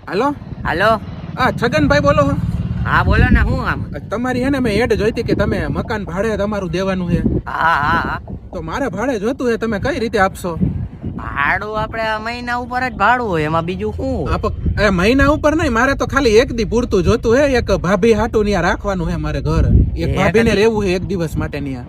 હાલો હાલો. હા છગનભાઈ બોલો. હા બોલો ને. હું આમ તમારી હે ને મેં એડ જોઈતી કે તમે મકાન ભાડે તમારું દેવાનું છે, હા હા હા. તો મારે ભાડે જોતું છે, તમે કઈ રીતે આપશો? ભાડું આપણે આ મહિના ઉપર જ ભાડું હોય, એમાં બીજું શું? મહિના ઉપર નહીં, મારે તો ખાલી એક દી પૂરતું જોતું હે. એક ભાભી હાટું ન્યા રાખવાનું હે મારે ઘર. એક ભાભીને રહેવું હે એક દિવસ માટે ન્યા.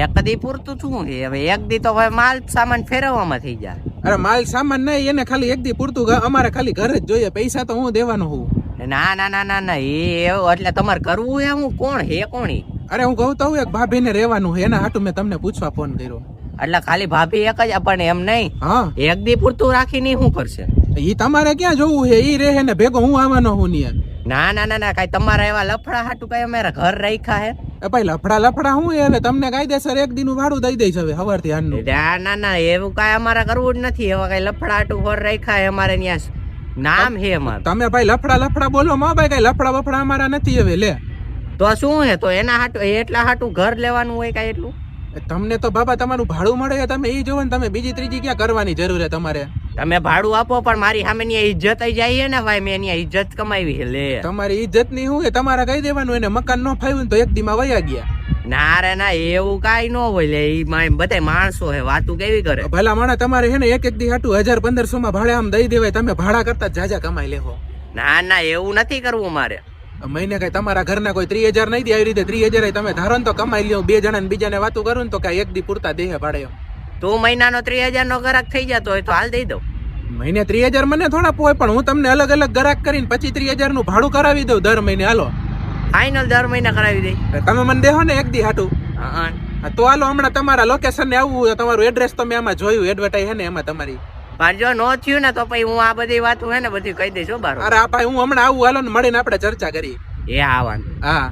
એક દી પૂરતું શું છે? હવે એક દી તો હવે માલ સામાન ફેરવવામાં થઈ જાય. અરે માલ સામાન નહીં, એને ખાલી એક દી પૂરતું અમારે ખાલી ઘર જ જોઈએ. પૈસા તો હું દેવાનો હું. ના ના ના ના ના, એ એવું એટલે તમારે કરવું હે? હું કોણ હે? કોણ ઈ? અરે હું કહું તો એક ભાભીને રહેવાનું હે, એના હાટું મેં તમને પૂછવા ફોન કર્યો. એટલે ખાલી ભાભી એક જ? પણ એમ નહીં, હા એક દી પૂરતું રાખીને શું કરશે? ઈ તમારે ક્યાં જોવું હે? ઈ રહે ને ભેગો હું આવવાનો હું ન્યા. ના ના ના ના, કઈ તમારા એવા લફડા હાટું કઈ અમારા ઘર રાખ્યા હે? ભાઈ લફડા હું એટલે તમને કાયદેસર એક દીનું ભાડું દઈ દઈશ હવે સવારથી હાનનું. ના ના ના, એવું કઈ અમારે કરવું જ નથી. એવા કઈ લફડા હાટું ઘર રાખ્યા હે અમારે ત્યાં? નામ હે અમારું. તમે ભાઈ લફડા બોલો માં ભાઈ, કઈ લફડા બફડા અમારા નથી હવે. લે તો શું હે? તો એના હાટું એટલા હાટું ઘર લેવાનું હોય કઈ એટલું? તમને તો બાબા તમારું ભાડું મળે છે, તમે ઈ જોવો ને. તમે બીજી ત્રીજી ક્યાં કરવાની જરૂર છે તમારે? તમે ભાડું આપો પણ મારી સામે ની ઇજ્જત આવી જાય ને ભાઈ. મેં એની ઇજ્જત કમાવી છે. લે તમારી ઇજ્જત ની શું? તમારે કહી દેવાનું એને મકાન ન ફાવ્યું તો એક દીમાં વયા ગયા. ના રે ના, એવું કઈ ન હોય. લે ઈ બધા માણસો હે, વાતું કેવી કરે? ભલા માણા તમારે હે ને એક દી હાટું 1000-1500 માં ભાડે આમ દઈ દેવાય. તમે ભાડા કરતા જાજા કમાઈ લેવો. ના ના, એવું નથી કરવું મારે. મહિને કઈ તમારા ઘરના કોઈ 30,000 નહીં દે? આવી રીતે 30,000 તમે ધારો ને તો કમાઈ લ્યો. બે જણા ને બીજાને વાતું કરું ને તો કઈ એક દી પૂરતા દેહે ભાડે. તું મહિનાનો 3000 નો ગ્રાહક થઈ જતો હોય તો હાલ દઈ દઉં. મહિને 30,000 મને થોડા પોય, પણ હું તમને અલગ અલગ ગ્રાહક કરીને 25-30,000 નું ભાડું કરાવી દઉં દર મહિને. હાલો ફાઇનલ દર મહિને કરાવી દઈ. તમે મને દેહો ને એક દી હાટું. હા તો હાલો હમણાં તમારા લોકેશન ને આવવું. તમારું એડ્રેસ તો મેં આમાં જોયું, એડવર્ટાઈઝ હે ને એમાં તમારી. પણ જો નો થયું ને તો પછી હું આ બધી વાતો હે ને બધી કહી દઈશ. બાર અરે આ ભાઈ હું હમણાં આવું. હાલો ને મળીને આપણે ચર્ચા કરી. એ આવવાનું. હા.